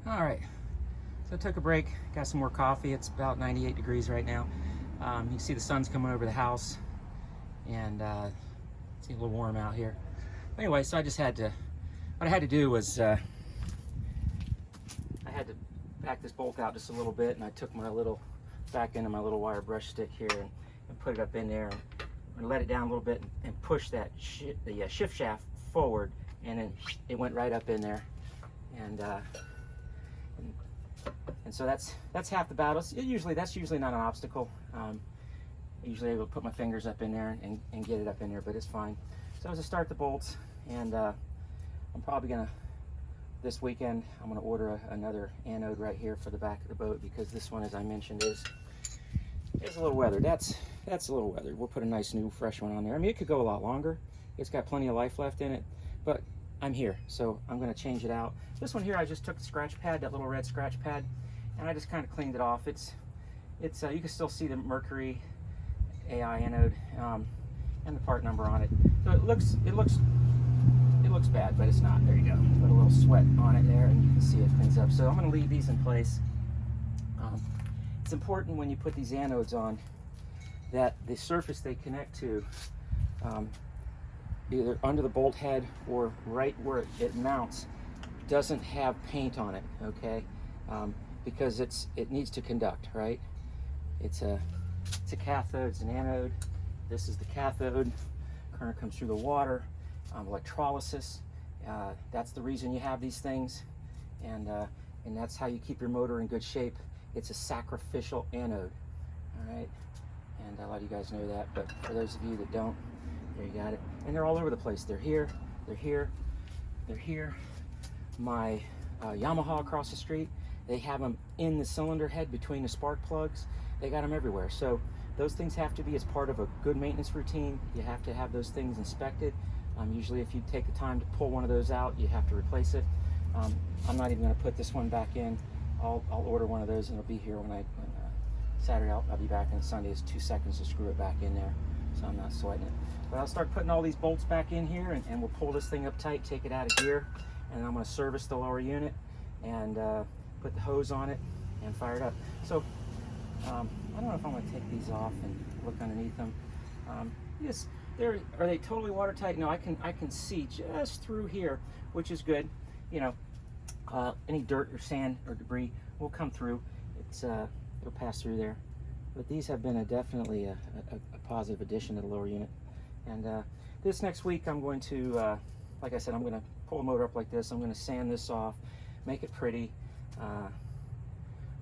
All right, so I took a break, got some more coffee. It's about 98 degrees right now. You can see the sun's coming over the house, and it's a little warm out here. Anyway, so I just had to, what I had to do was, I had to back this bolt out just a little bit, and I took my little, back into my little wire brush stick here and put it up in there and let it down a little bit and push that the shift shaft forward, and then it went right up in there. And so that's half the battle. That's usually not an obstacle. Usually able to put my fingers up in there and get it up in there, but it's fine. So as I start the bolts, and I'm probably gonna, this weekend, I'm gonna order another anode right here for the back of the boat, because this one, as I mentioned, is a little weathered. That's a little weathered. We'll put a nice new fresh one on there. I mean, it could go a lot longer. It's got plenty of life left in it, but I'm here, so I'm gonna change it out. This one here, I just took the scratch pad, that little red scratch pad, and I just kind of cleaned it off. It's you can still see the Mercury AI anode and the part number on it. So it looks bad, but it's not. There you go. Put a little sweat on it there, and you can see it cleans up. So I'm going to leave these in place. It's important when you put these anodes on that the surface they connect to, either under the bolt head or right where it mounts, doesn't have paint on it, okay? Because it needs to conduct, right? It's a cathode, it's an anode. This is the cathode. Current comes through the water. Electrolysis. That's the reason you have these things, and that's how you keep your motor in good shape. It's a sacrificial anode, all right? And a lot of you guys know that, but for those of you that don't, there you got it. And they're all over the place. They're here, they're here, they're here. My Yamaha across the street, they have them in the cylinder head between the spark plugs. They got them everywhere. So those things have to be as part of a good maintenance routine. You have to have those things inspected. Usually if you take the time to pull one of those out, you have to replace it. I'm not even going to put this one back in. I'll order one of those, and it'll be here when Saturday. I'll be back, and Sunday is 2 seconds to screw it back in there, so I'm not sweating it. But I'll start putting all these bolts back in here, and we'll pull this thing up tight, take it out of gear, and I'm going to service the lower unit and put the hose on it and fire it up. So I don't know if I'm going to take these off and look underneath them. Yes, are they totally watertight? No, I can see just through here, which is good. You know, any dirt or sand or debris will come through. It'll pass through there. But these have been definitely a positive addition to the lower unit. And this next week, I'm going to, like I said, I'm going to pull the motor up like this. I'm going to sand this off, make it pretty.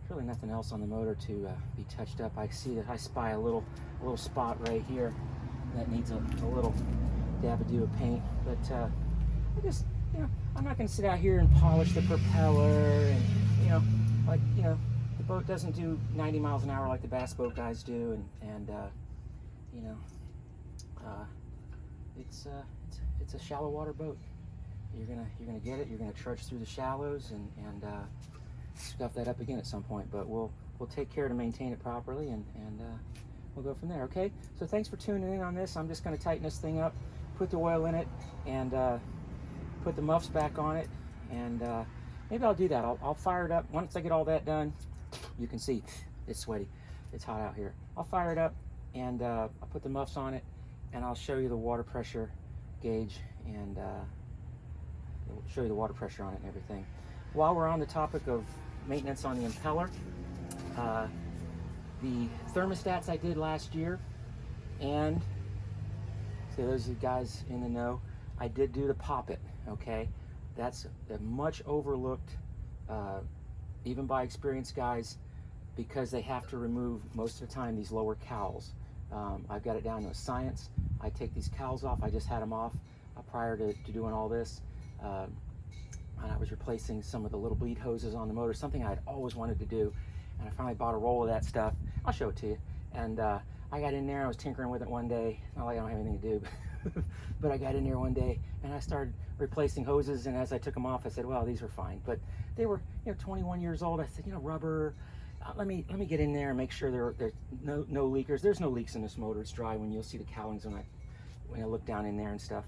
Really nothing else on the motor to be touched up. I see that I spy a little spot right here that needs a little dab-a-do of paint. But I just, you know, I'm not going to sit out here and polish the propeller, and the boat doesn't do 90 miles an hour like the bass boat guys do, and it's a shallow water boat. You're gonna get it. You're gonna trudge through the shallows and scuff that up again at some point. But we'll take care to maintain it properly, and we'll go from there. Okay. So thanks for tuning in on this. I'm just gonna tighten this thing up, put the oil in it, and put the muffs back on it, and maybe I'll do that. I'll fire it up once I get all that done. You can see it's sweaty. It's hot out here. I'll fire it up, and I'll put the muffs on it, and I'll show you the water pressure gauge, and show you the water pressure on it and everything. While we're on the topic of maintenance on the impeller, the thermostats I did last year, and so those of you guys in the know, I did do the poppet. Okay, that's a much overlooked, even by experienced guys, because they have to remove most of the time these lower cowls. I've got it down to a science. I take these cowls off. I just had them off prior to doing all this. And I was replacing some of the little bleed hoses on the motor, something I'd always wanted to do. And I finally bought a roll of that stuff. I'll show it to you. And I got in there, I was tinkering with it one day. Not like I don't have anything to do, but I got in there one day and I started replacing hoses. And as I took them off, I said, well, these are fine. But they were, 21 years old. I said, rubber. Let me get in there and make sure there's no leakers. There's no leaks in this motor. It's dry when you'll see the cowlings when I look down in there and stuff.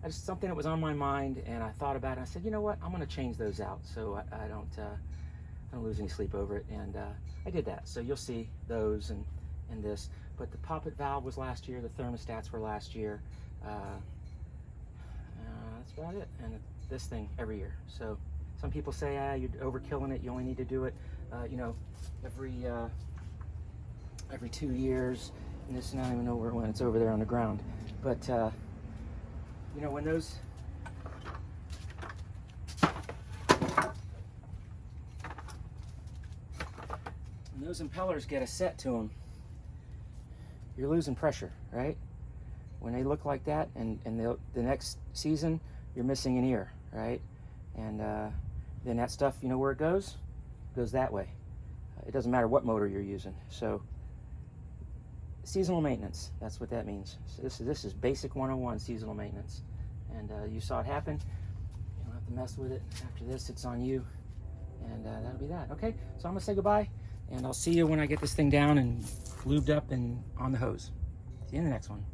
just something that was on my mind, and I thought about it. I said, you know what, I'm going to change those out so I don't lose any sleep over it, and I did that. So you'll see those and this. But the poppet valve was last year. The thermostats were last year. That's about it. And this thing every year. So some people say, you're overkilling it. You only need to do it, you know, every 2 years. And this, I don't even know where it went. It's over there on the ground. But you know, when those impellers get a set to them, you're losing pressure, right? When they look like that, and the next season, you're missing an ear, right? And then that stuff, you know where it goes? It goes that way. It doesn't matter what motor you're using. So seasonal maintenance, that's what that means. So this is basic 101 seasonal maintenance. And you saw it happen. You don't have to mess with it. After this, it's on you. And that'll be that. Okay, so I'm gonna say goodbye, and I'll see you when I get this thing down and lubed up and on the hose. See you in the next one.